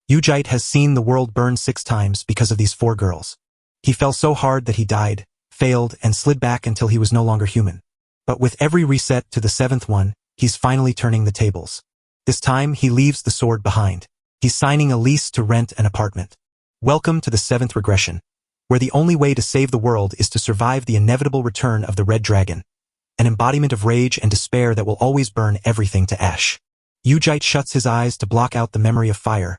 Yujite has seen the world burn 6 times because of these 4 girls. He fell so hard that he died, failed, and slid back until he was no longer human. But with every reset to the 7th one, he's finally turning the tables. This time, he leaves the sword behind. He's signing a lease to rent an apartment. Welcome to the 7th regression, where the only way to save the world is to survive the inevitable return of the Red Dragon, an embodiment of rage and despair that will always burn everything to ash. Yujite shuts his eyes to block out the memory of fire,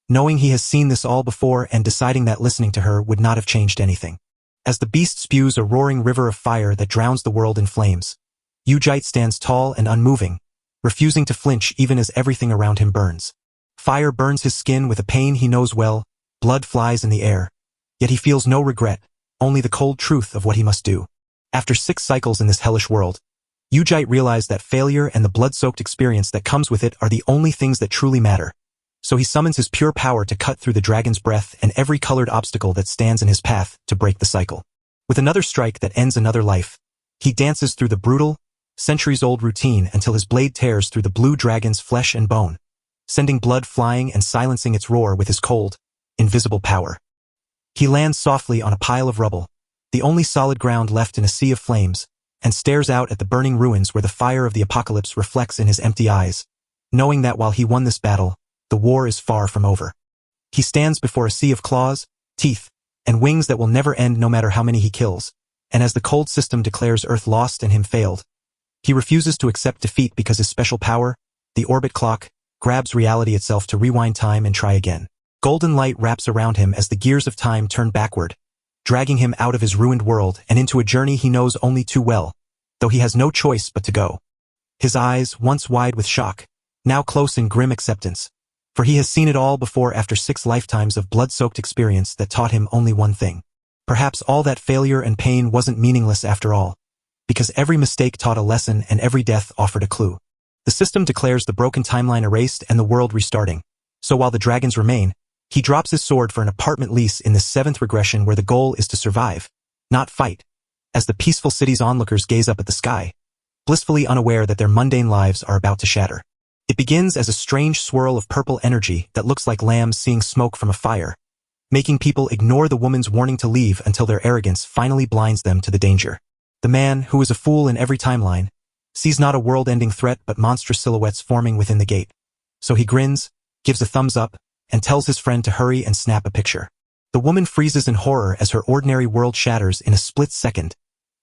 knowing he has seen this all before and deciding that listening to her would not have changed anything. As the beast spews a roaring river of fire that drowns the world in flames, Yujite stands tall and unmoving, refusing to flinch even as everything around him burns. Fire burns his skin with a pain he knows well, blood flies in the air. Yet he feels no regret, only the cold truth of what he must do. After 6 cycles in this hellish world, Yujite realized that failure and the blood-soaked experience that comes with it are the only things that truly matter. So he summons his pure power to cut through the dragon's breath and every colored obstacle that stands in his path to break the cycle. With another strike that ends another life, he dances through the brutal, centuries-old routine until his blade tears through the blue dragon's flesh and bone, sending blood flying and silencing its roar with his cold, invisible power. He lands softly on a pile of rubble, the only solid ground left in a sea of flames, and stares out at the burning ruins where the fire of the apocalypse reflects in his empty eyes, knowing that while he won this battle, the war is far from over. He stands before a sea of claws, teeth, and wings that will never end no matter how many he kills, and as the cold system declares Earth lost and him failed, he refuses to accept defeat because his special power, the orbit clock, grabs reality itself to rewind time and try again. Golden light wraps around him as the gears of time turn backward, dragging him out of his ruined world and into a journey he knows only too well, though he has no choice but to go. His eyes, once wide with shock, now close in grim acceptance, for he has seen it all before after 6 lifetimes of blood-soaked experience that taught him only one thing. Perhaps all that failure and pain wasn't meaningless after all, because every mistake taught a lesson and every death offered a clue. The system declares the broken timeline erased and the world restarting, so while the dragons remain, he drops his sword for an apartment lease in the 7th regression where the goal is to survive, not fight, as the peaceful city's onlookers gaze up at the sky, blissfully unaware that their mundane lives are about to shatter. It begins as a strange swirl of purple energy that looks like lambs seeing smoke from a fire, making people ignore the woman's warning to leave until their arrogance finally blinds them to the danger. The man, who is a fool in every timeline, sees not a world-ending threat but monstrous silhouettes forming within the gate. So he grins, gives a thumbs up, and tells his friend to hurry and snap a picture. The woman freezes in horror as her ordinary world shatters in a split second,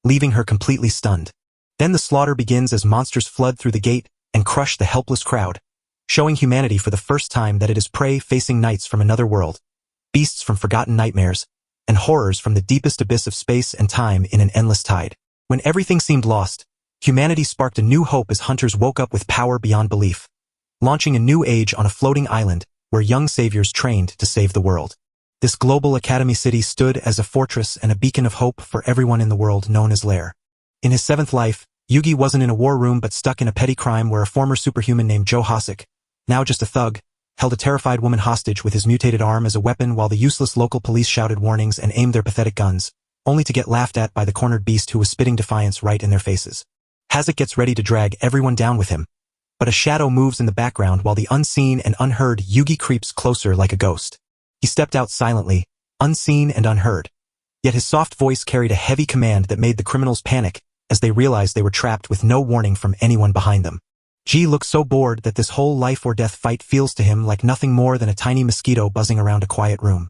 leaving her completely stunned. Then the slaughter begins as monsters flood through the gate and crush the helpless crowd, showing humanity for the first time that it is prey facing knights from another world, beasts from forgotten nightmares, and horrors from the deepest abyss of space and time in an endless tide. When everything seemed lost, humanity sparked a new hope as hunters woke up with power beyond belief, launching a new age on a floating island where young saviors trained to save the world. This global academy city stood as a fortress and a beacon of hope for everyone in the world known as Lair. In his 7th life, Yugi wasn't in a war room but stuck in a petty crime where a former superhuman named Joe Hossack, now just a thug, held a terrified woman hostage with his mutated arm as a weapon while the useless local police shouted warnings and aimed their pathetic guns, only to get laughed at by the cornered beast who was spitting defiance right in their faces. Hossack gets ready to drag everyone down with him, but a shadow moves in the background while the unseen and unheard Yugi creeps closer like a ghost. He stepped out silently, unseen and unheard, yet his soft voice carried a heavy command that made the criminals panic as they realized they were trapped with no warning from anyone behind them. G looks so bored that this whole life-or-death fight feels to him like nothing more than a tiny mosquito buzzing around a quiet room.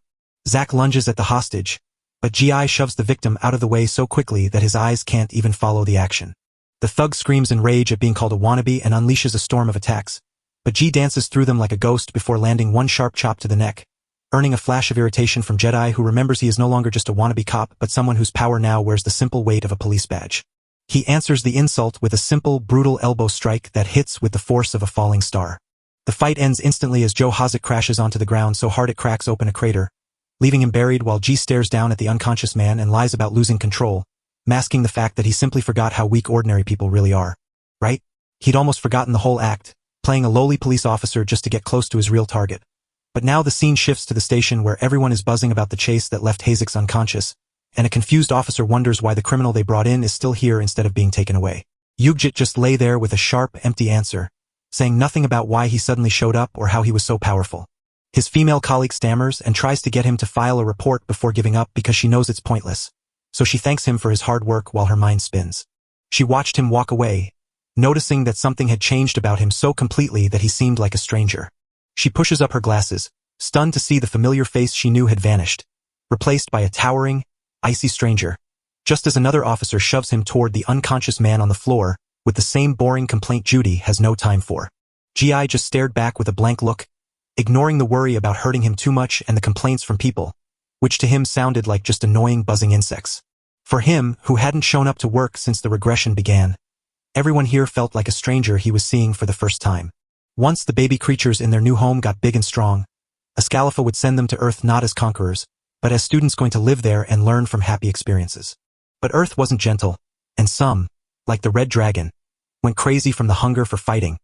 Zack lunges at the hostage, but G.I. shoves the victim out of the way so quickly that his eyes can't even follow the action. The thug screams in rage at being called a wannabe and unleashes a storm of attacks, but G dances through them like a ghost before landing one sharp chop to the neck, earning a flash of irritation from Jedi who remembers he is no longer just a wannabe cop but someone whose power now wears the simple weight of a police badge. He answers the insult with a simple, brutal elbow strike that hits with the force of a falling star. The fight ends instantly as Joe Hossack crashes onto the ground so hard it cracks open a crater, leaving him buried while G stares down at the unconscious man and lies about losing control, masking the fact that he simply forgot how weak ordinary people really are. Right? He'd almost forgotten the whole act, playing a lowly police officer just to get close to his real target. But now the scene shifts to the station where everyone is buzzing about the chase that left Hossack's unconscious, and a confused officer wonders why the criminal they brought in is still here instead of being taken away. Yugjit just lay there with a sharp, empty answer, saying nothing about why he suddenly showed up or how he was so powerful. His female colleague stammers and tries to get him to file a report before giving up because she knows it's pointless. So she thanks him for his hard work while her mind spins. She watched him walk away, noticing that something had changed about him so completely that he seemed like a stranger. She pushes up her glasses, stunned to see the familiar face she knew had vanished, replaced by a towering, icy stranger, just as another officer shoves him toward the unconscious man on the floor with the same boring complaint Judy has no time for. Gi just stared back with a blank look, ignoring the worry about hurting him too much and the complaints from people, which to him sounded like just annoying buzzing insects. For him, who hadn't shown up to work since the regression began, everyone here felt like a stranger he was seeing for the first time. Once the baby creatures in their new home got big and strong, Ascalipha would send them to Earth not as conquerors, but as students going to live there and learn from happy experiences. But Earth wasn't gentle, and some, like the Red Dragon, went crazy from the hunger for fighting,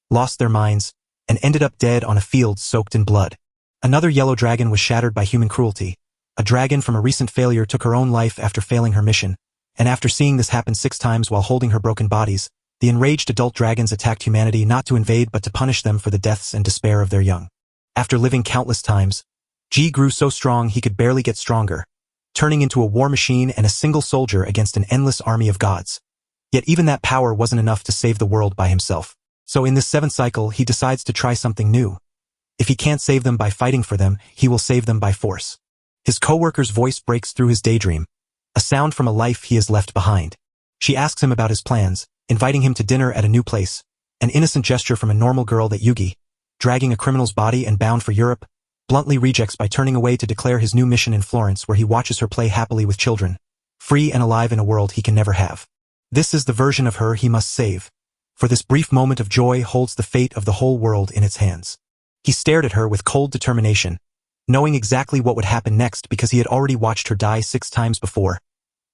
lost their minds, and ended up dead on a field soaked in blood. Another Yellow Dragon was shattered by human cruelty. A dragon from a recent failure took her own life after failing her mission, and after seeing this happen 6 times while holding her broken bodies, the enraged adult dragons attacked humanity not to invade but to punish them for the deaths and despair of their young. After living countless times, G grew so strong he could barely get stronger, turning into a war machine and a single soldier against an endless army of gods. Yet even that power wasn't enough to save the world by himself. So in this 7th cycle, he decides to try something new. If he can't save them by fighting for them, he will save them by force. His co-worker's voice breaks through his daydream, a sound from a life he has left behind. She asks him about his plans, inviting him to dinner at a new place, an innocent gesture from a normal girl that Yugi, dragging a criminal's body and bound for Europe, bluntly rejects by turning away to declare his new mission in Florence where he watches her play happily with children, free and alive in a world he can never have. This is the version of her he must save, for this brief moment of joy holds the fate of the whole world in its hands. He stared at her with cold determination, knowing exactly what would happen next because he had already watched her die 6 times before,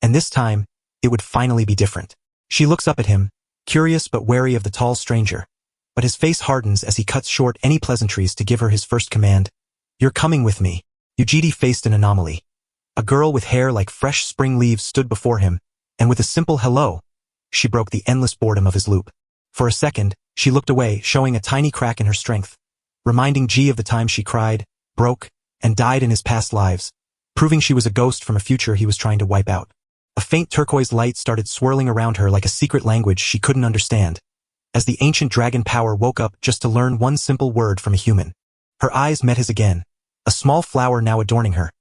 and this time, it would finally be different. She looks up at him, curious but wary of the tall stranger, but his face hardens as he cuts short any pleasantries to give her his first command. "You're coming with me." Yujidi faced an anomaly. A girl with hair like fresh spring leaves stood before him, and with a simple hello, she broke the endless boredom of his loop. For a second, she looked away, showing a tiny crack in her strength, reminding G of the time she cried, broke, and died in his past lives, proving she was a ghost from a future he was trying to wipe out. A faint turquoise light started swirling around her like a secret language she couldn't understand, as the ancient dragon power woke up just to learn one simple word from a human. Her eyes met his again, a small flower now adorning her,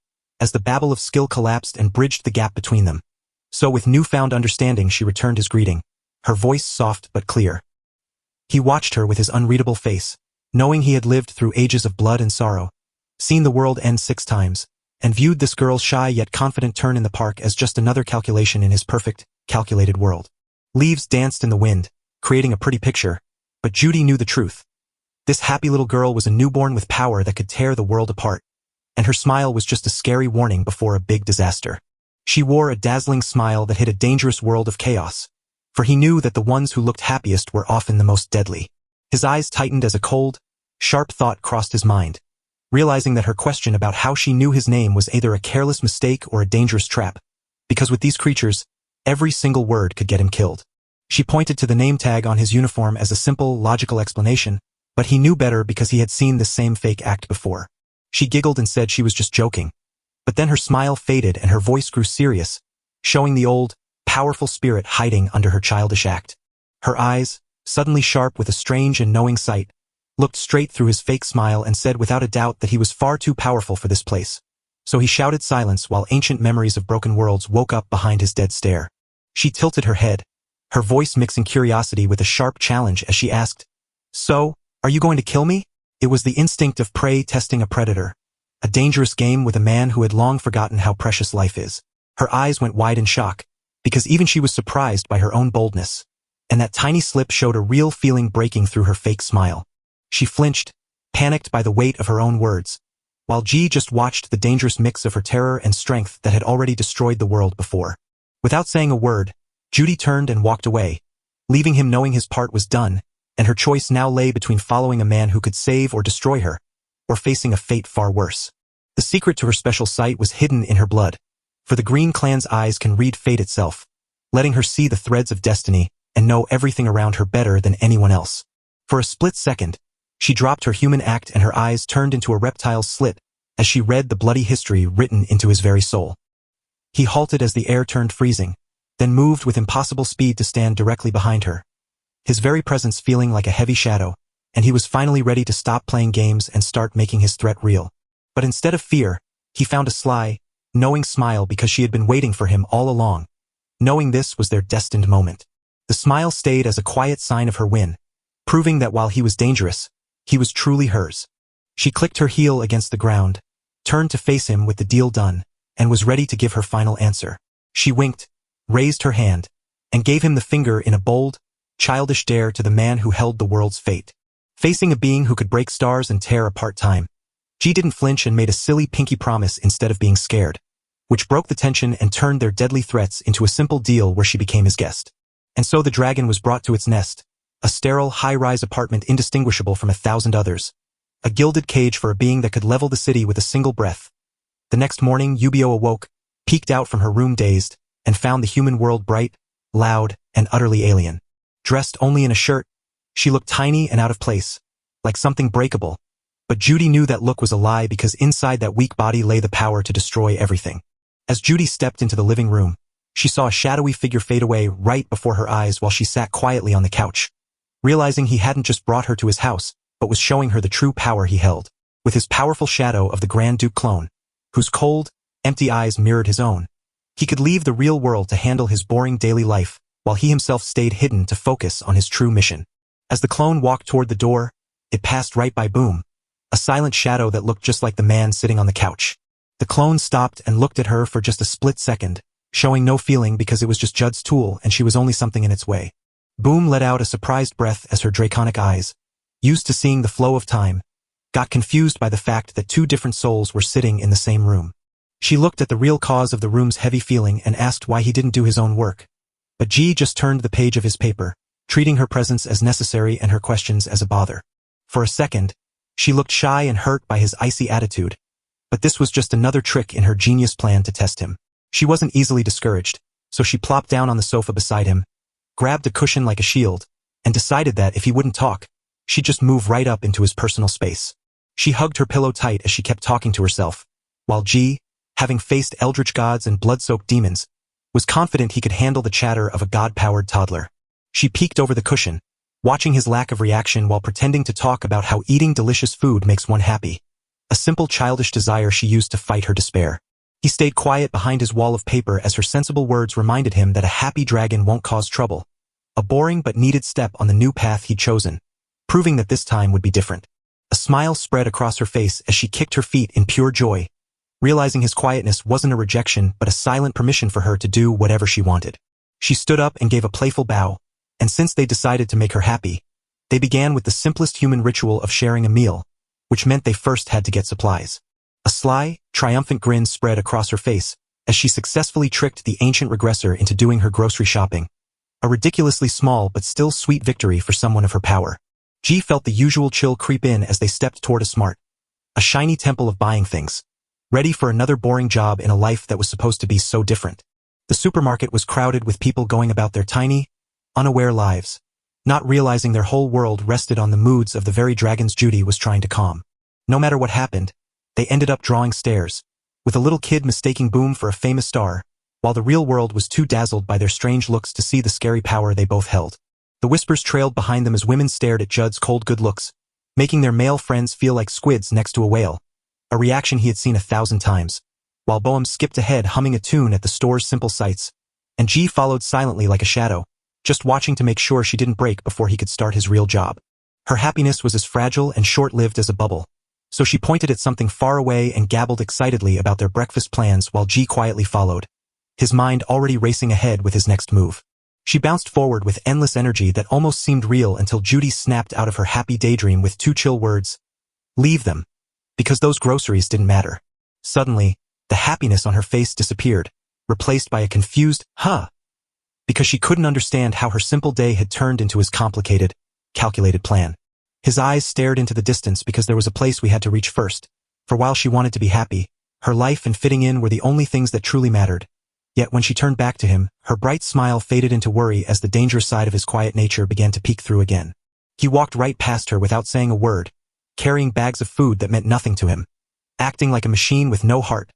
as the babble of skill collapsed and bridged the gap between them. So with newfound understanding she returned his greeting, her voice soft but clear. He watched her with his unreadable face, knowing he had lived through ages of blood and sorrow, seen the world end 6 times, and viewed this girl's shy yet confident turn in the park as just another calculation in his perfect, calculated world. Leaves danced in the wind, creating a pretty picture, but Judy knew the truth. This happy little girl was a newborn with power that could tear the world apart, and her smile was just a scary warning before a big disaster. She wore a dazzling smile that hid a dangerous world of chaos, for he knew that the ones who looked happiest were often the most deadly. His eyes tightened as a cold, sharp thought crossed his mind, realizing that her question about how she knew his name was either a careless mistake or a dangerous trap, because with these creatures, every single word could get him killed. She pointed to the name tag on his uniform as a simple, logical explanation, but he knew better because he had seen this same fake act before. She giggled and said she was just joking, but then her smile faded and her voice grew serious, showing the old, powerful spirit hiding under her childish act. Her eyes, suddenly sharp with a strange and knowing sight, looked straight through his fake smile and said without a doubt that he was far too powerful for this place. So he shouted silence while ancient memories of broken worlds woke up behind his dead stare. She tilted her head, her voice mixing curiosity with a sharp challenge as she asked, "So, are you going to kill me?" It was the instinct of prey testing a predator, a dangerous game with a man who had long forgotten how precious life is. Her eyes went wide in shock, because even she was surprised by her own boldness, and that tiny slip showed a real feeling breaking through her fake smile. She flinched, panicked by the weight of her own words, while G just watched the dangerous mix of her terror and strength that had already destroyed the world before. Without saying a word, Judy turned and walked away, leaving him knowing his part was done, and her choice now lay between following a man who could save or destroy her, or facing a fate far worse. The secret to her special sight was hidden in her blood, for the Green Clan's eyes can read fate itself, letting her see the threads of destiny and know everything around her better than anyone else. For a split second, She dropped her human act and her eyes turned into a reptile's slit as she read the bloody history written into his very soul. He halted as the air turned freezing, then moved with impossible speed to stand directly behind her, his very presence feeling like a heavy shadow, and he was finally ready to stop playing games and start making his threat real. But instead of fear, he found a sly, knowing smile because she had been waiting for him all along, knowing this was their destined moment. The smile stayed as a quiet sign of her win, proving that while he was dangerous, he was truly hers. She clicked her heel against the ground, turned to face him with the deal done, and was ready to give her final answer. She winked, raised her hand, and gave him the finger in a bold, childish dare to the man who held the world's fate. Facing a being who could break stars and tear apart time, Ji didn't flinch and made a silly pinky promise instead of being scared, which broke the tension and turned their deadly threats into a simple deal where she became his guest. And so the dragon was brought to its nest, a sterile, high-rise apartment indistinguishable from 1,000 others, a gilded cage for a being that could level the city with a single breath. The next morning, Yubio awoke, peeked out from her room dazed, and found the human world bright, loud, and utterly alien. Dressed only in a shirt, she looked tiny and out of place, like something breakable. But Judy knew that look was a lie because inside that weak body lay the power to destroy everything. As Judy stepped into the living room, she saw a shadowy figure fade away right before her eyes while she sat quietly on the couch, realizing he hadn't just brought her to his house, but was showing her the true power he held. With his powerful shadow of the Grand Duke clone, whose cold, empty eyes mirrored his own, he could leave the real world to handle his boring daily life, while he himself stayed hidden to focus on his true mission. As the clone walked toward the door, it passed right by Boom, a silent shadow that looked just like the man sitting on the couch. The clone stopped and looked at her for just a split second, showing no feeling because it was just Judd's tool and she was only something in its way. Boom let out a surprised breath as her draconic eyes, used to seeing the flow of time, got confused by the fact that two different souls were sitting in the same room. She looked at the real cause of the room's heavy feeling and asked why he didn't do his own work. But Ji just turned the page of his paper, treating her presence as necessary and her questions as a bother. For a second, she looked shy and hurt by his icy attitude, but this was just another trick in her genius plan to test him. She wasn't easily discouraged, so she plopped down on the sofa beside him, grabbed a cushion like a shield, and decided that if he wouldn't talk, she'd just move right up into his personal space. She hugged her pillow tight as she kept talking to herself, while Ji, having faced eldritch gods and blood-soaked demons, was confident he could handle the chatter of a god-powered toddler. She peeked over the cushion, watching his lack of reaction while pretending to talk about how eating delicious food makes one happy, a simple childish desire she used to fight her despair. He stayed quiet behind his wall of paper as her sensible words reminded him that a happy dragon won't cause trouble, a boring but needed step on the new path he'd chosen, proving that this time would be different. A smile spread across her face as she kicked her feet in pure joy, realizing his quietness wasn't a rejection but a silent permission for her to do whatever she wanted. She stood up and gave a playful bow, and since they decided to make her happy, they began with the simplest human ritual of sharing a meal, which meant they first had to get supplies. A sly, triumphant grin spread across her face as she successfully tricked the ancient regressor into doing her grocery shopping, a ridiculously small but still sweet victory for someone of her power. Ji felt the usual chill creep in as they stepped toward a shiny temple of buying things, ready for another boring job in a life that was supposed to be so different. The supermarket was crowded with people going about their tiny, unaware lives, not realizing their whole world rested on the moods of the very dragons Judy was trying to calm. No matter what happened, they ended up drawing stares, with a little kid mistaking Boom for a famous star, while the real world was too dazzled by their strange looks to see the scary power they both held. The whispers trailed behind them as women stared at Judd's cold good looks, making their male friends feel like squids next to a whale, a reaction he had seen 1,000 times, while Boehm skipped ahead humming a tune at the store's simple sights, and Ji followed silently like a shadow, just watching to make sure she didn't break before he could start his real job. Her happiness was as fragile and short-lived as a bubble, so she pointed at something far away and gabbled excitedly about their breakfast plans while Ji quietly followed, his mind already racing ahead with his next move. She bounced forward with endless energy that almost seemed real until Judy snapped out of her happy daydream with two chill words. Leave them. Because those groceries didn't matter. Suddenly, the happiness on her face disappeared, replaced by a confused, huh? Because she couldn't understand how her simple day had turned into his complicated, calculated plan. His eyes stared into the distance because there was a place we had to reach first, for while she wanted to be happy, her life and fitting in were the only things that truly mattered. Yet when she turned back to him, her bright smile faded into worry as the dangerous side of his quiet nature began to peek through again. He walked right past her without saying a word, carrying bags of food that meant nothing to him, acting like a machine with no heart,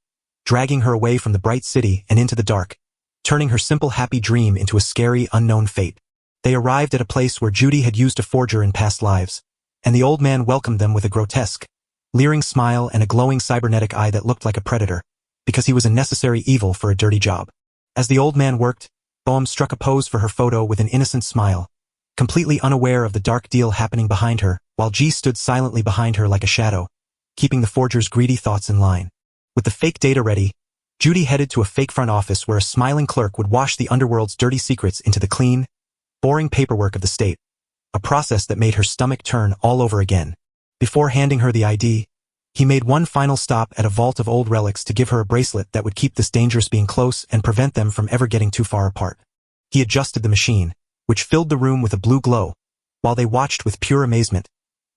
dragging her away from the bright city and into the dark, turning her simple happy dream into a scary unknown fate. They arrived at a place where Judy had used a forger in past lives, and the old man welcomed them with a grotesque, leering smile and a glowing cybernetic eye that looked like a predator, because he was a necessary evil for a dirty job. As the old man worked, Boehm struck a pose for her photo with an innocent smile, completely unaware of the dark deal happening behind her, while G stood silently behind her like a shadow, keeping the forger's greedy thoughts in line. With the fake data ready, Judy headed to a fake front office where a smiling clerk would wash the underworld's dirty secrets into the clean, boring paperwork of the state, a process that made her stomach turn all over again. Before handing her the ID, he made one final stop at a vault of old relics to give her a bracelet that would keep this dangerous being close and prevent them from ever getting too far apart. He adjusted the machine, which filled the room with a blue glow, while they watched with pure amazement,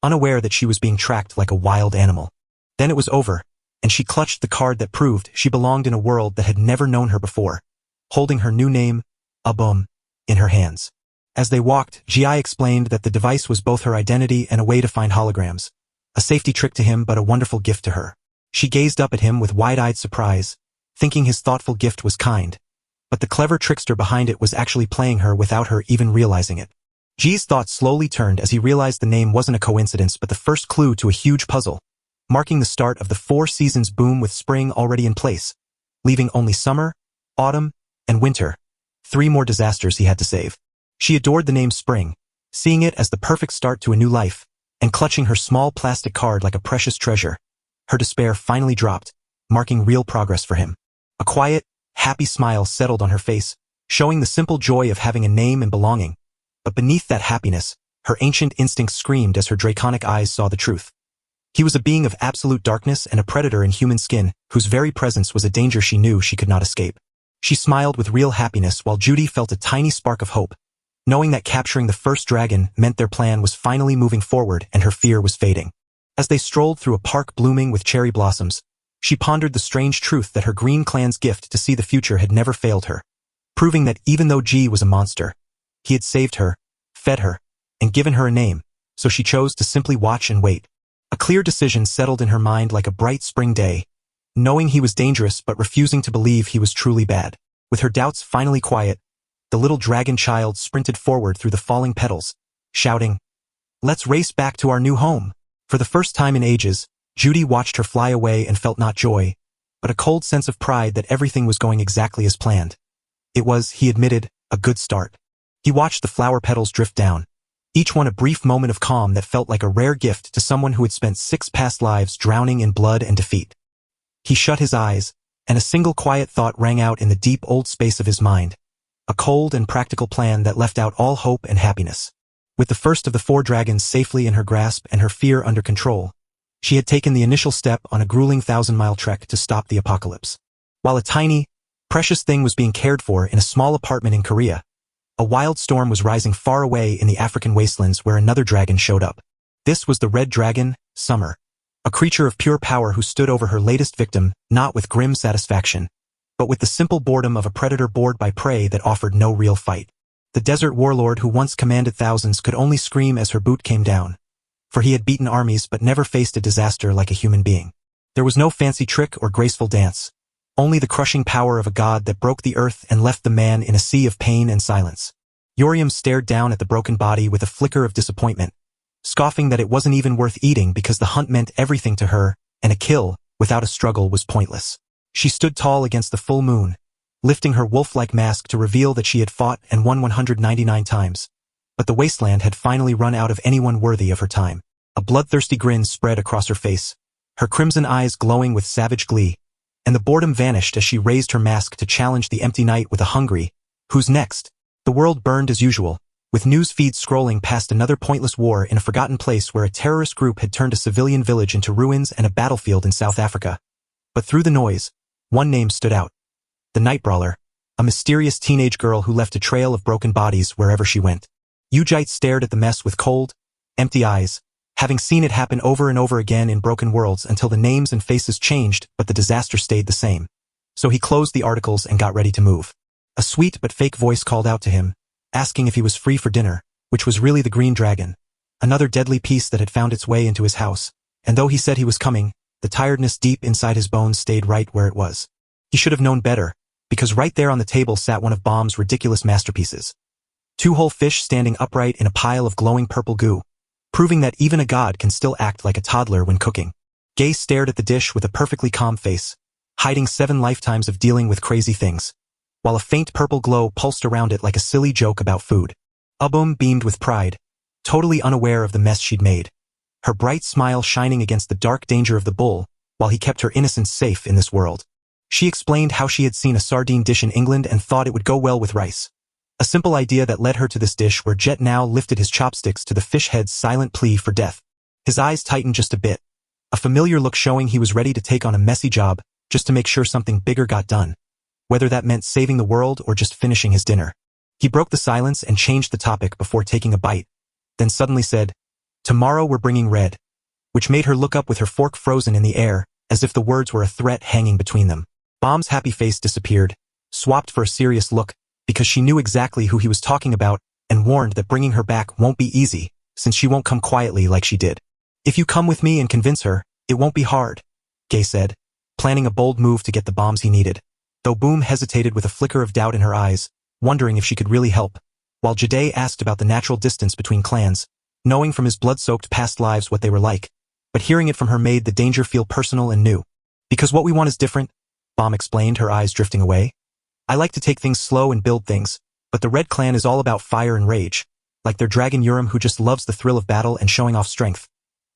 unaware that she was being tracked like a wild animal. Then it was over, and she clutched the card that proved she belonged in a world that had never known her before, holding her new name, Boehm, in her hands. As they walked, Gi explained that the device was both her identity and a way to find holograms, a safety trick to him but a wonderful gift to her. She gazed up at him with wide-eyed surprise, thinking his thoughtful gift was kind, but the clever trickster behind it was actually playing her without her even realizing it. G's thoughts slowly turned as he realized the name wasn't a coincidence but the first clue to a huge puzzle, marking the start of the 4 seasons boom with spring already in place, leaving only summer, autumn, and winter, 3 more disasters he had to save. She adored the name Spring, seeing it as the perfect start to a new life, and clutching her small plastic card like a precious treasure. Her despair finally dropped, marking real progress for him. A quiet, happy smile settled on her face, showing the simple joy of having a name and belonging. But beneath that happiness, her ancient instincts screamed as her draconic eyes saw the truth. He was a being of absolute darkness and a predator in human skin, whose very presence was a danger she knew she could not escape. She smiled with real happiness while Judy felt a tiny spark of hope, knowing that capturing the first dragon meant their plan was finally moving forward and her fear was fading. As they strolled through a park blooming with cherry blossoms, she pondered the strange truth that her green clan's gift to see the future had never failed her, proving that even though G was a monster, he had saved her, fed her, and given her a name, so she chose to simply watch and wait. A clear decision settled in her mind like a bright spring day, knowing he was dangerous but refusing to believe he was truly bad. With her doubts finally quiet, the little dragon child sprinted forward through the falling petals, shouting, "Let's race back to our new home." For the first time in ages, Judy watched her fly away and felt not joy, but a cold sense of pride that everything was going exactly as planned. It was, he admitted, a good start. He watched the flower petals drift down, each one a brief moment of calm that felt like a rare gift to someone who had spent 6 past lives drowning in blood and defeat. He shut his eyes, and a single quiet thought rang out in the deep old space of his mind. A cold and practical plan that left out all hope and happiness. With the first of the 4 dragons safely in her grasp and her fear under control, she had taken the initial step on a grueling 1,000-mile trek to stop the apocalypse. While a tiny, precious thing was being cared for in a small apartment in Korea, a wild storm was rising far away in the African wastelands where another dragon showed up. This was the red dragon, Summer, a creature of pure power who stood over her latest victim, not with grim satisfaction, but with the simple boredom of a predator bored by prey that offered no real fight. The desert warlord who once commanded thousands could only scream as her boot came down, for he had beaten armies but never faced a disaster like a human being. There was no fancy trick or graceful dance, only the crushing power of a god that broke the earth and left the man in a sea of pain and silence. Yoriam stared down at the broken body with a flicker of disappointment, scoffing that it wasn't even worth eating because the hunt meant everything to her, and a kill, without a struggle, was pointless. She stood tall against the full moon, lifting her wolf-like mask to reveal that she had fought and won 199 times. But the wasteland had finally run out of anyone worthy of her time. A bloodthirsty grin spread across her face, her crimson eyes glowing with savage glee, and the boredom vanished as she raised her mask to challenge the empty night with a hungry, "Who's next?" The world burned as usual, with news feeds scrolling past another pointless war in a forgotten place where a terrorist group had turned a civilian village into ruins and a battlefield in South Africa. But through the noise, one name stood out. The Nightbrawler, a mysterious teenage girl who left a trail of broken bodies wherever she went. Ujite stared at the mess with cold, empty eyes, having seen it happen over and over again in broken worlds until the names and faces changed but the disaster stayed the same. So he closed the articles and got ready to move. A sweet but fake voice called out to him, asking if he was free for dinner, which was really the green dragon, Another deadly piece that had found its way into his house, and though he said he was coming, the tiredness deep inside his bones stayed right where it was. He should have known better, because right there on the table sat one of Bomb's ridiculous masterpieces. 2 whole fish standing upright in a pile of glowing purple goo, proving that even a god can still act like a toddler when cooking. Gay stared at the dish with a perfectly calm face, hiding 7 lifetimes of dealing with crazy things, while a faint purple glow pulsed around it like a silly joke about food. Ubum beamed with pride, totally unaware of the mess she'd made, her bright smile shining against the dark danger of the bull, while he kept her innocence safe in this world. She explained how she had seen a sardine dish in England and thought it would go well with rice. A simple idea that led her to this dish where Jet now lifted his chopsticks to the fish head's silent plea for death. His eyes tightened just a bit, a familiar look showing he was ready to take on a messy job just to make sure something bigger got done, whether that meant saving the world or just finishing his dinner. He broke the silence and changed the topic before taking a bite, then suddenly said, "Tomorrow we're bringing red," which made her look up with her fork frozen in the air, as if the words were a threat hanging between them. Bomb's happy face disappeared, swapped for a serious look, because she knew exactly who he was talking about and warned that bringing her back won't be easy, since she won't come quietly like she did. "If you come with me and convince her, it won't be hard," Gay said, planning a bold move to get the bombs he needed, though Boom hesitated with a flicker of doubt in her eyes, wondering if she could really help, while Jade asked about the natural distance between clans, knowing from his blood-soaked past lives what they were like, but hearing it from her made the danger feel personal and new. "Because what we want is different," Bomb explained, her eyes drifting away. "I like to take things slow and build things, but the Red Clan is all about fire and rage, like their dragon Urim who just loves the thrill of battle and showing off strength.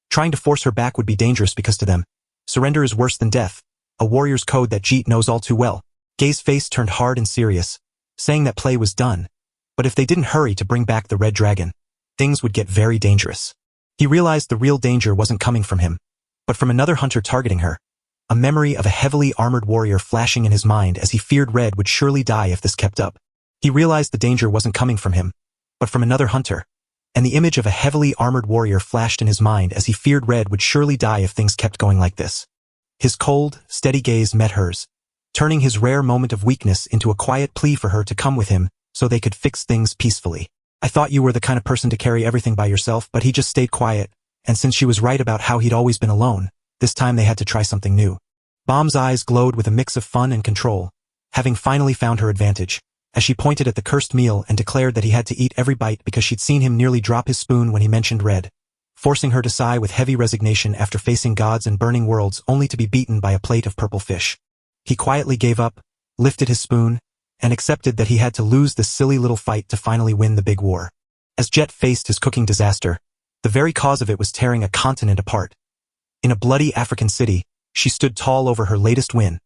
Trying to force her back would be dangerous because to them, surrender is worse than death, a warrior's code that Jeet knows all too well." Gay's face turned hard and serious, saying that play was done, but if they didn't hurry to bring back the Red Dragon, things would get very dangerous. He realized the real danger wasn't coming from him, but from another hunter targeting her, a memory of a heavily armored warrior flashing in his mind as he feared Red would surely die if this kept up. He realized the danger wasn't coming from him, but from another hunter, and the image of a heavily armored warrior flashed in his mind as he feared Red would surely die if things kept going like this. His cold, steady gaze met hers, turning his rare moment of weakness into a quiet plea for her to come with him so they could fix things peacefully. "I thought you were the kind of person to carry everything by yourself, but he just stayed quiet, and since she was right about how he'd always been alone, this time they had to try something new." Bomb's eyes glowed with a mix of fun and control, having finally found her advantage, as she pointed at the cursed meal and declared that he had to eat every bite because she'd seen him nearly drop his spoon when he mentioned Red, forcing her to sigh with heavy resignation after facing gods and burning worlds only to be beaten by a plate of purple fish. He quietly gave up, lifted his spoon, and accepted that he had to lose this silly little fight to finally win the big war. As Jet faced his cooking disaster, the very cause of it was tearing a continent apart. In a bloody African city, she stood tall over her latest win,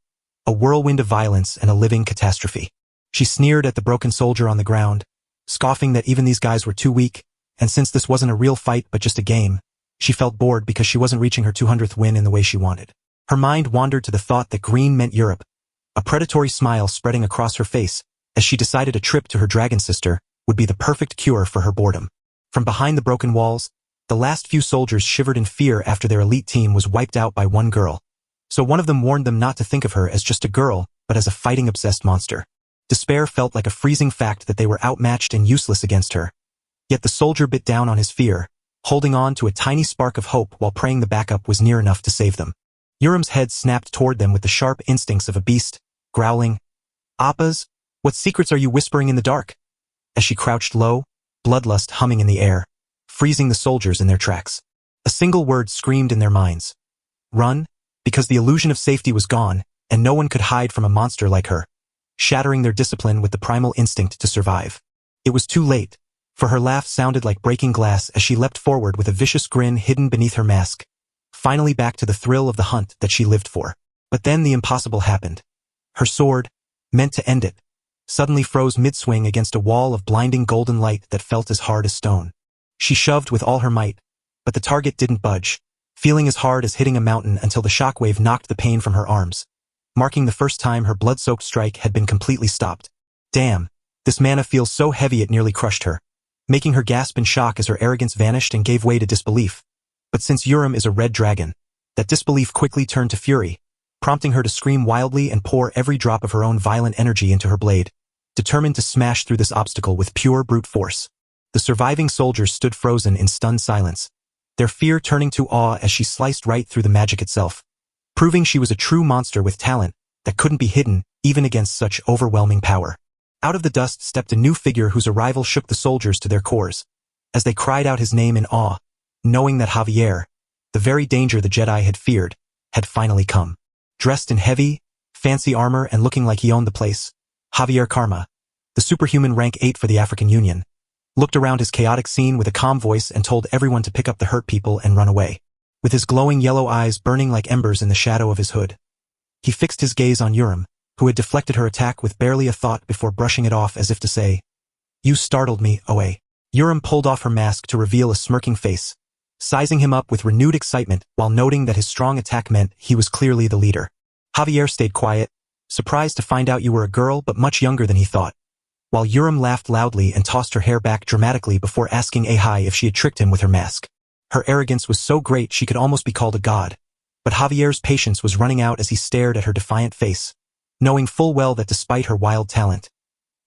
a whirlwind of violence and a living catastrophe. She sneered at the broken soldier on the ground, scoffing that even these guys were too weak, and since this wasn't a real fight but just a game, she felt bored because she wasn't reaching her 200th win in the way she wanted. Her mind wandered to the thought that green meant Europe, a predatory smile spreading across her face as she decided a trip to her dragon sister would be the perfect cure for her boredom. From behind the broken walls, the last few soldiers shivered in fear after their elite team was wiped out by one girl. So one of them warned them not to think of her as just a girl, but as a fighting-obsessed monster. Despair felt like a freezing fact that they were outmatched and useless against her. Yet the soldier bit down on his fear, holding on to a tiny spark of hope while praying the backup was near enough to save them. Urim's head snapped toward them with the sharp instincts of a beast, growling, "Appas, what secrets are you whispering in the dark?" As she crouched low, bloodlust humming in the air, freezing the soldiers in their tracks. A single word screamed in their minds. Run, because the illusion of safety was gone, and no one could hide from a monster like her, shattering their discipline with the primal instinct to survive. It was too late, for her laugh sounded like breaking glass as she leapt forward with a vicious grin hidden beneath her mask, finally back to the thrill of the hunt that she lived for. But then the impossible happened. Her sword, meant to end it, suddenly froze mid-swing against a wall of blinding golden light that felt as hard as stone. She shoved with all her might, but the target didn't budge, feeling as hard as hitting a mountain until the shockwave knocked the pain from her arms, marking the first time her blood-soaked strike had been completely stopped. Damn, this mana feels so heavy it nearly crushed her, making her gasp in shock as her arrogance vanished and gave way to disbelief. But since Urim is a red dragon, that disbelief quickly turned to fury, prompting her to scream wildly and pour every drop of her own violent energy into her blade, determined to smash through this obstacle with pure brute force. The surviving soldiers stood frozen in stunned silence, their fear turning to awe as she sliced right through the magic itself, proving she was a true monster with talent that couldn't be hidden even against such overwhelming power. Out of the dust stepped a new figure whose arrival shook the soldiers to their cores, as they cried out his name in awe, knowing that Javier, the very danger the Jedi had feared, had finally come. Dressed in heavy, fancy armor and looking like he owned the place, Javier Karma, the superhuman rank 8 for the African Union, looked around his chaotic scene with a calm voice and told everyone to pick up the hurt people and run away. With his glowing yellow eyes burning like embers in the shadow of his hood, he fixed his gaze on Urim, who had deflected her attack with barely a thought before brushing it off as if to say, "You startled me, Oe." Urim pulled off her mask to reveal a smirking face, sizing him up with renewed excitement while noting that his strong attack meant he was clearly the leader. Javier stayed quiet, surprised to find out you were a girl but much younger than he thought, while Urim laughed loudly and tossed her hair back dramatically before asking Ahai if she had tricked him with her mask. Her arrogance was so great she could almost be called a god, but Javier's patience was running out as he stared at her defiant face, knowing full well that despite her wild talent,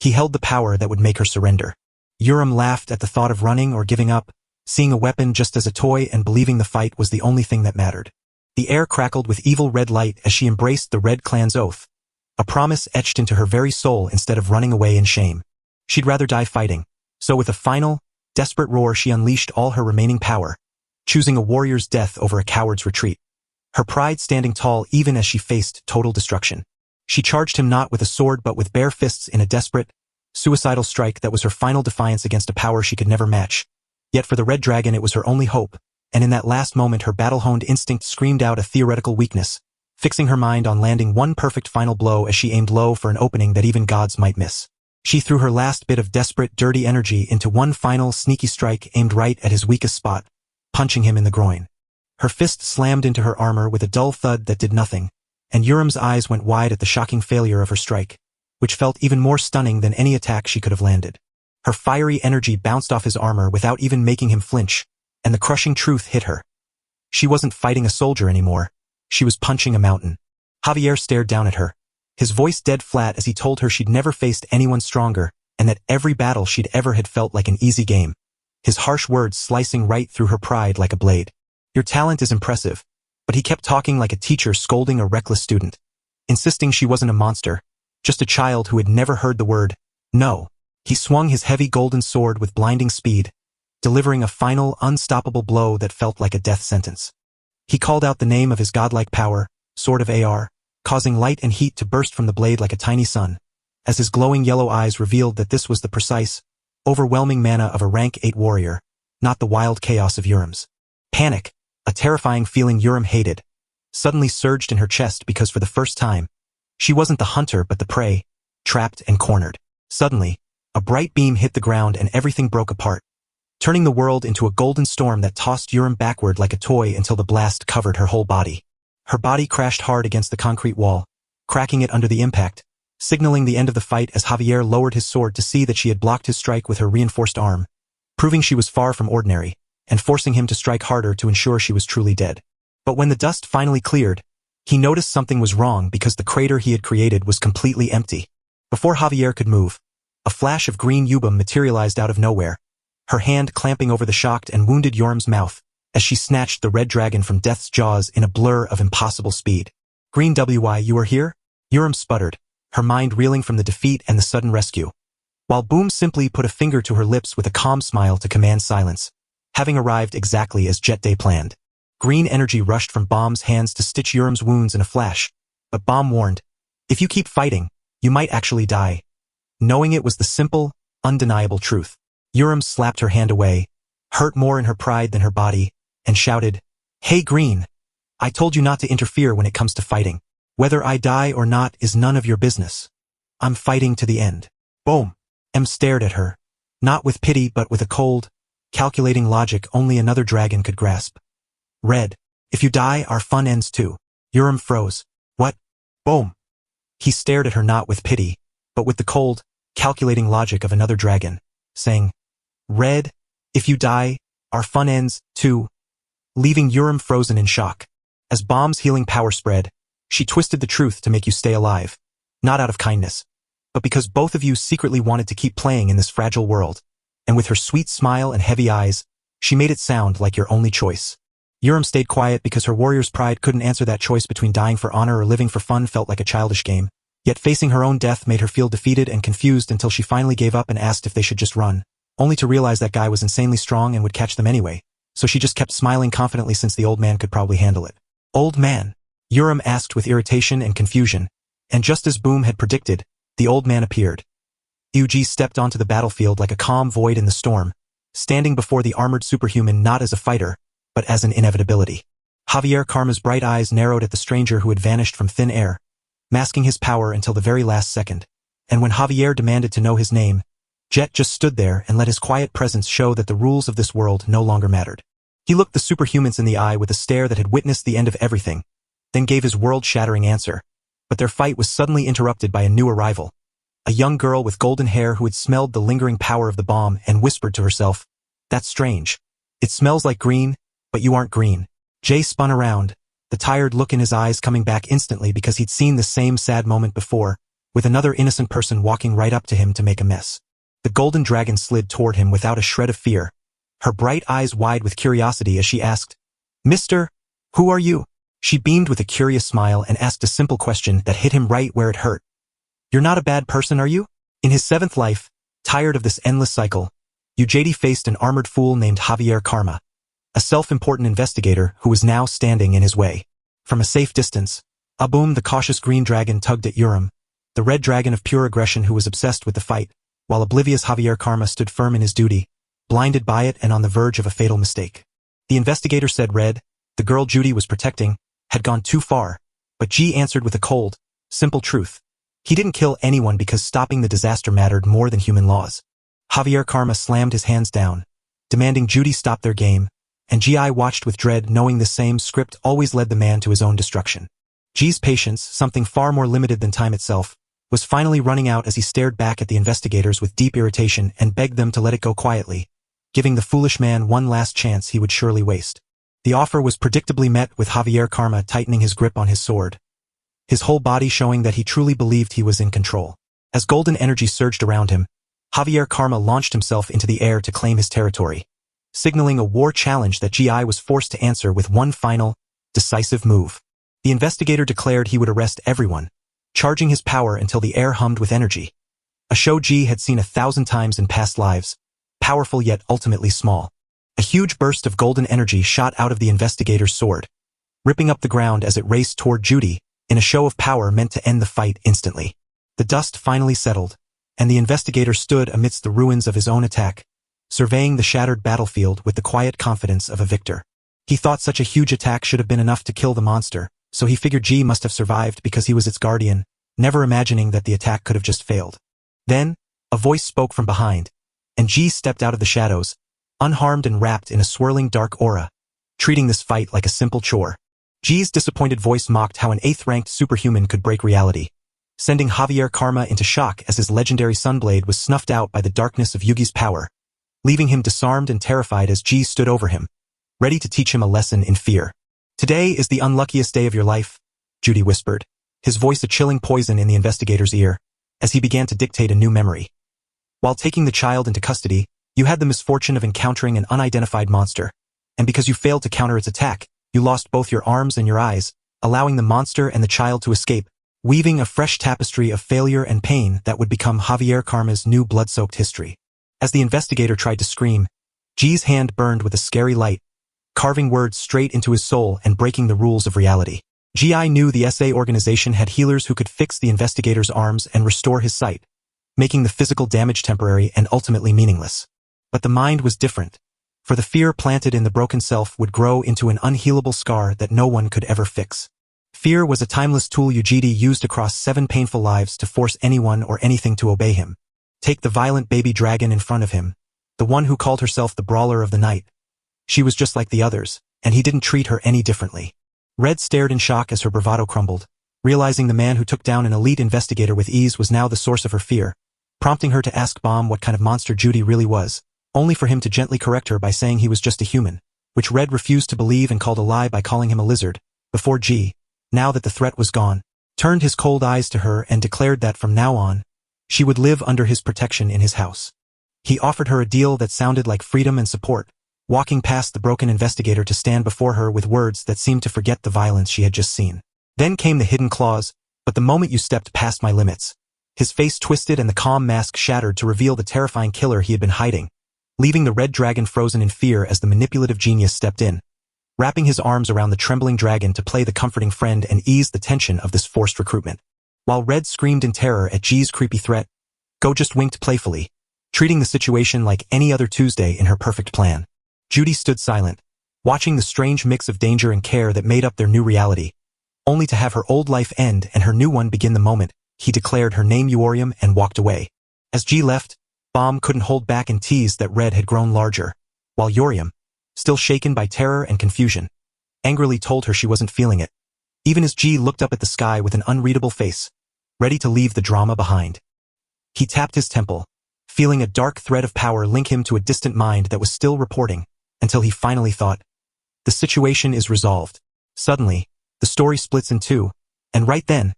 he held the power that would make her surrender. Urim laughed at the thought of running or giving up, seeing a weapon just as a toy and believing the fight was the only thing that mattered. The air crackled with evil red light as she embraced the Red Clan's oath, a promise etched into her very soul instead of running away in shame. She'd rather die fighting, so with a final, desperate roar she unleashed all her remaining power, choosing a warrior's death over a coward's retreat, her pride standing tall even as she faced total destruction. She charged him not with a sword but with bare fists in a desperate, suicidal strike that was her final defiance against a power she could never match. Yet for the Red Dragon it was her only hope, and in that last moment her battle-honed instinct screamed out a theoretical weakness, fixing her mind on landing one perfect final blow as she aimed low for an opening that even gods might miss. She threw her last bit of desperate, dirty energy into one final, sneaky strike aimed right at his weakest spot, punching him in the groin. Her fist slammed into her armor with a dull thud that did nothing, and Urim's eyes went wide at the shocking failure of her strike, which felt even more stunning than any attack she could have landed. Her fiery energy bounced off his armor without even making him flinch, and the crushing truth hit her. She wasn't fighting a soldier anymore. She was punching a mountain. Javier stared down at her, his voice dead flat as he told her she'd never faced anyone stronger, and that every battle she'd ever had felt like an easy game, his harsh words slicing right through her pride like a blade. Your talent is impressive, but he kept talking like a teacher scolding a reckless student, insisting she wasn't a monster, just a child who had never heard the word no. He swung his heavy golden sword with blinding speed, delivering a final, unstoppable blow that felt like a death sentence. He called out the name of his godlike power, Sword of Ar, causing light and heat to burst from the blade like a tiny sun, as his glowing yellow eyes revealed that this was the precise, overwhelming mana of a rank 8 warrior, not the wild chaos of Urim's. Panic, a terrifying feeling Urim hated, suddenly surged in her chest because for the first time, she wasn't the hunter but the prey, trapped and cornered. Suddenly, a bright beam hit the ground and everything broke apart, turning the world into a golden storm that tossed Urim backward like a toy until the blast covered her whole body. Her body crashed hard against the concrete wall, cracking it under the impact, signaling the end of the fight as Javier lowered his sword to see that she had blocked his strike with her reinforced arm, proving she was far from ordinary, and forcing him to strike harder to ensure she was truly dead. But when the dust finally cleared, he noticed something was wrong because the crater he had created was completely empty. Before Javier could move, a flash of green Yubam materialized out of nowhere, her hand clamping over the shocked and wounded Urim's mouth as she snatched the red dragon from death's jaws in a blur of impossible speed. Green WY, you are here? Urim sputtered, her mind reeling from the defeat and the sudden rescue, while Boom simply put a finger to her lips with a calm smile to command silence, having arrived exactly as Jet Day planned. Green energy rushed from Bomb's hands to stitch Urim's wounds in a flash, but Bomb warned, if you keep fighting, you might actually die. Knowing it was the simple, undeniable truth, Urim slapped her hand away, hurt more in her pride than her body, and shouted, Hey Green, I told you not to interfere when it comes to fighting. Whether I die or not is none of your business. I'm fighting to the end. Boom. M stared at her, not with pity but with a cold, calculating logic only another dragon could grasp. Red, if you die, our fun ends too. Urim froze. What? Boom. He stared at her not with pity, but with the cold, calculating logic of another dragon, saying, Red, if you die, our fun ends too, leaving Urim frozen in shock. As Bomb's healing power spread, she twisted the truth to make you stay alive, not out of kindness, but because both of you secretly wanted to keep playing in this fragile world. and with her sweet smile and heavy eyes, she made it sound like your only choice. Yuram stayed quiet because her warrior's pride couldn't answer that choice between dying for honor or living for fun felt like a childish game. Yet facing her own death made her feel defeated and confused until she finally gave up and asked if they should just run, only to realize that guy was insanely strong and would catch them anyway, so she just kept smiling confidently since the old man could probably handle it. Old man? Yuram asked with irritation and confusion, and just as Boom had predicted, the old man appeared. Yuji stepped onto the battlefield like a calm void in the storm, standing before the armored superhuman not as a fighter, but as an inevitability. Javier Karma's bright eyes narrowed at the stranger who had vanished from thin air, masking his power until the very last second, and when Javier demanded to know his name, Jet just stood there and let his quiet presence show that the rules of this world no longer mattered. He looked the superhumans in the eye with a stare that had witnessed the end of everything, then gave his world-shattering answer, but their fight was suddenly interrupted by a new arrival, a young girl with golden hair who had smelled the lingering power of the bomb and whispered to herself, "That's strange. It smells like green, but you aren't green." Jay spun around, the tired look in his eyes coming back instantly because he'd seen the same sad moment before, with another innocent person walking right up to him to make a mess. The golden dragon slid toward him without a shred of fear, her bright eyes wide with curiosity as she asked, "Mister, who are you?" She beamed with a curious smile and asked a simple question that hit him right where it hurt. "You're not a bad person, are you?" In his 7th life, tired of this endless cycle, Ujadi faced an armored fool named Javier Karma, a self-important investigator who was now standing in his way. From a safe distance, Aboom the cautious green dragon tugged at Yuram, the red dragon of pure aggression who was obsessed with the fight, while oblivious Javier Karma stood firm in his duty, blinded by it and on the verge of a fatal mistake. The investigator said Red, the girl Judy was protecting, had gone too far, but G answered with a cold, simple truth. He didn't kill anyone because stopping the disaster mattered more than human laws. Javier Karma slammed his hands down, demanding Judy stop their game, and G.I. watched with dread knowing the same script always led the man to his own destruction. G's patience, something far more limited than time itself, was finally running out as he stared back at the investigators with deep irritation and begged them to let it go quietly, giving the foolish man one last chance he would surely waste. The offer was predictably met with Javier Karma tightening his grip on his sword, his whole body showing that he truly believed he was in control. As golden energy surged around him, Javier Karma launched himself into the air to claim his territory, signaling a war challenge that G.I. was forced to answer with one final, decisive move. The investigator declared he would arrest everyone, charging his power until the air hummed with energy. A show G had seen 1,000 times in past lives, powerful yet ultimately small. A huge burst of golden energy shot out of the investigator's sword, ripping up the ground as it raced toward Judy, in a show of power meant to end the fight instantly. The dust finally settled, and the investigator stood amidst the ruins of his own attack, surveying the shattered battlefield with the quiet confidence of a victor. He thought such a huge attack should have been enough to kill the monster, so he figured G must have survived because he was its guardian, never imagining that the attack could have just failed. Then, a voice spoke from behind, and G stepped out of the shadows, unharmed and wrapped in a swirling dark aura, treating this fight like a simple chore. G's disappointed voice mocked how an 8th-ranked superhuman could break reality, sending Javier Karma into shock as his legendary Sunblade was snuffed out by the darkness of Yugi's power, leaving him disarmed and terrified as G stood over him, ready to teach him a lesson in fear. "Today is the unluckiest day of your life," Judy whispered, his voice a chilling poison in the investigator's ear, as he began to dictate a new memory. "While taking the child into custody, you had the misfortune of encountering an unidentified monster, and because you failed to counter its attack, you lost both your arms and your eyes, allowing the monster and the child to escape, weaving a fresh tapestry of failure and pain that would become Javier Karma's new blood-soaked history." As the investigator tried to scream, G's hand burned with a scary light, carving words straight into his soul and breaking the rules of reality. G.I. knew the SA organization had healers who could fix the investigator's arms and restore his sight, making the physical damage temporary and ultimately meaningless. But the mind was different, for the fear planted in the broken self would grow into an unhealable scar that no one could ever fix. Fear was a timeless tool Ujidi used across 7 painful lives to force anyone or anything to obey him. Take the violent baby dragon in front of him, the one who called herself the brawler of the night. She was just like the others, and he didn't treat her any differently. Red stared in shock as her bravado crumbled, realizing the man who took down an elite investigator with ease was now the source of her fear, prompting her to ask Bomb what kind of monster Judy really was, only for him to gently correct her by saying he was just a human, which Red refused to believe and called a lie by calling him a lizard, before G, now that the threat was gone, turned his cold eyes to her and declared that from now on, she would live under his protection in his house. He offered her a deal that sounded like freedom and support, walking past the broken investigator to stand before her with words that seemed to forget the violence she had just seen. Then came the hidden clause, "But the moment you stepped past my limits." His face twisted and the calm mask shattered to reveal the terrifying killer he had been hiding, leaving the red dragon frozen in fear as the manipulative genius stepped in, wrapping his arms around the trembling dragon to play the comforting friend and ease the tension of this forced recruitment. While Red screamed in terror at G's creepy threat, Go just winked playfully, treating the situation like any other Tuesday in her perfect plan. Judy stood silent, watching the strange mix of danger and care that made up their new reality, only to have her old life end and her new one begin the moment he declared her name Eurium and walked away. As G left, Bomb couldn't hold back and teased that Red had grown larger, while Eurium, still shaken by terror and confusion, angrily told her she wasn't feeling it, even as G looked up at the sky with an unreadable face, ready to leave the drama behind. He tapped his temple, feeling a dark thread of power link him to a distant mind that was still reporting, until he finally thought, the situation is resolved. Suddenly, the story splits in two, and right then,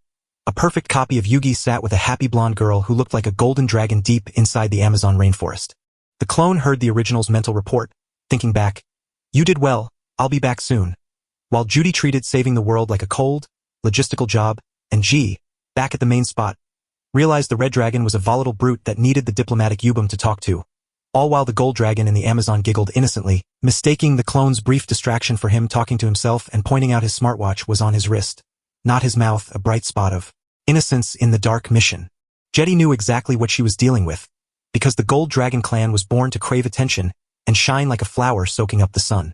a perfect copy of Yugi sat with a happy blonde girl who looked like a golden dragon deep inside the Amazon rainforest. The clone heard the original's mental report, thinking back, "You did well, I'll be back soon." While Judy treated saving the world like a cold, logistical job, and G, back at the main spot, realized the red dragon was a volatile brute that needed the diplomatic Yubum to talk to, all while the gold dragon in the Amazon giggled innocently, mistaking the clone's brief distraction for him talking to himself and pointing out his smartwatch was on his wrist, not his mouth, a bright spot of innocence in the dark mission. Jetty knew exactly what she was dealing with, because the Gold Dragon clan was born to crave attention and shine like a flower soaking up the sun.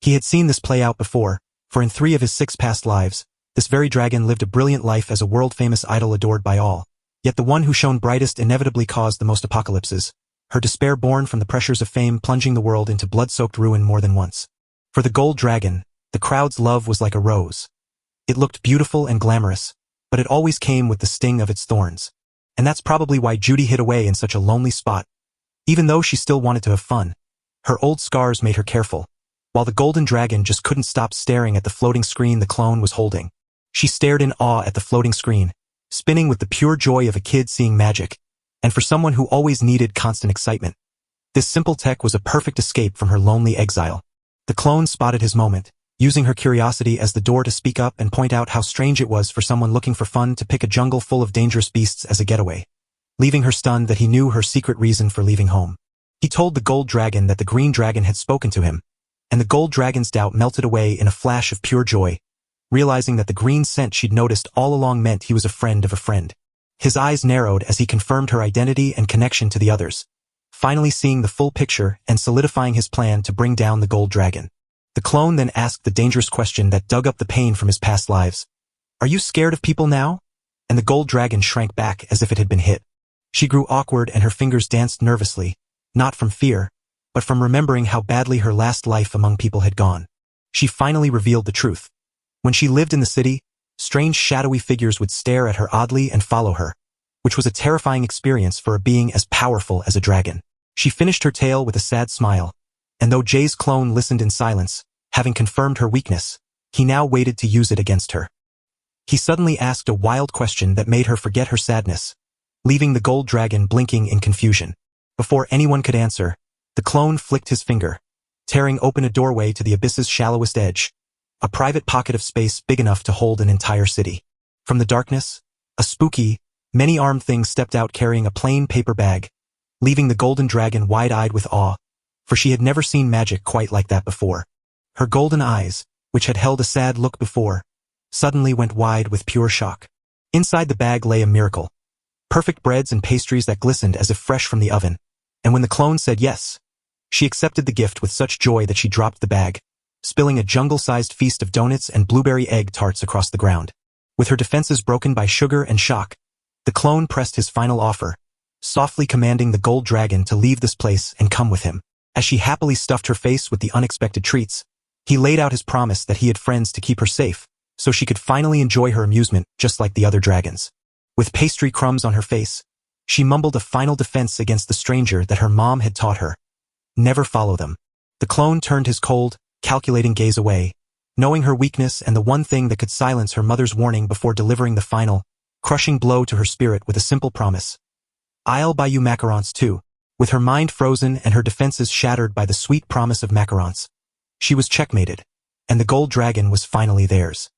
He had seen this play out before, for in 3 of his 6 past lives, this very dragon lived a brilliant life as a world-famous idol adored by all, yet the one who shone brightest inevitably caused the most apocalypses, her despair born from the pressures of fame plunging the world into blood-soaked ruin more than once. For the Gold Dragon, the crowd's love was like a rose. It looked beautiful and glamorous, but it always came with the sting of its thorns. And that's probably why Judy hid away in such a lonely spot. Even though she still wanted to have fun, her old scars made her careful, while the golden dragon just couldn't stop staring at the floating screen the clone was holding. She stared in awe at the floating screen, spinning with the pure joy of a kid seeing magic, and for someone who always needed constant excitement, this simple tech was a perfect escape from her lonely exile. The clone spotted his moment, using her curiosity as the door to speak up and point out how strange it was for someone looking for fun to pick a jungle full of dangerous beasts as a getaway, leaving her stunned that he knew her secret reason for leaving home. He told the gold dragon that the green dragon had spoken to him, and the gold dragon's doubt melted away in a flash of pure joy, realizing that the green scent she'd noticed all along meant he was a friend of a friend. His eyes narrowed as he confirmed her identity and connection to the others, finally seeing the full picture and solidifying his plan to bring down the gold dragon. The clone then asked the dangerous question that dug up the pain from his past lives. "Are you scared of people now?" And the gold dragon shrank back as if it had been hit. She grew awkward and her fingers danced nervously, not from fear, but from remembering how badly her last life among people had gone. She finally revealed the truth. When she lived in the city, strange shadowy figures would stare at her oddly and follow her, which was a terrifying experience for a being as powerful as a dragon. She finished her tale with a sad smile, and though Jay's clone listened in silence, having confirmed her weakness, he now waited to use it against her. He suddenly asked a wild question that made her forget her sadness, leaving the gold dragon blinking in confusion. Before anyone could answer, the clone flicked his finger, tearing open a doorway to the abyss's shallowest edge, a private pocket of space big enough to hold an entire city. From the darkness, a spooky, many-armed thing stepped out carrying a plain paper bag, leaving the golden dragon wide-eyed with awe, for she had never seen magic quite like that before. Her golden eyes, which had held a sad look before, suddenly went wide with pure shock. Inside the bag lay a miracle. Perfect breads and pastries that glistened as if fresh from the oven, and when the clone said yes, she accepted the gift with such joy that she dropped the bag, spilling a jungle-sized feast of donuts and blueberry egg tarts across the ground. With her defenses broken by sugar and shock, the clone pressed his final offer, softly commanding the gold dragon to leave this place and come with him. As she happily stuffed her face with the unexpected treats, he laid out his promise that he had friends to keep her safe, so she could finally enjoy her amusement just like the other dragons. With pastry crumbs on her face, she mumbled a final defense against the stranger that her mom had taught her. Never follow them. The clone turned his cold, calculating gaze away, knowing her weakness and the one thing that could silence her mother's warning before delivering the final, crushing blow to her spirit with a simple promise. "I'll buy you macarons too, With her mind frozen and her defenses shattered by the sweet promise of macarons, she was checkmated, and the gold dragon was finally theirs.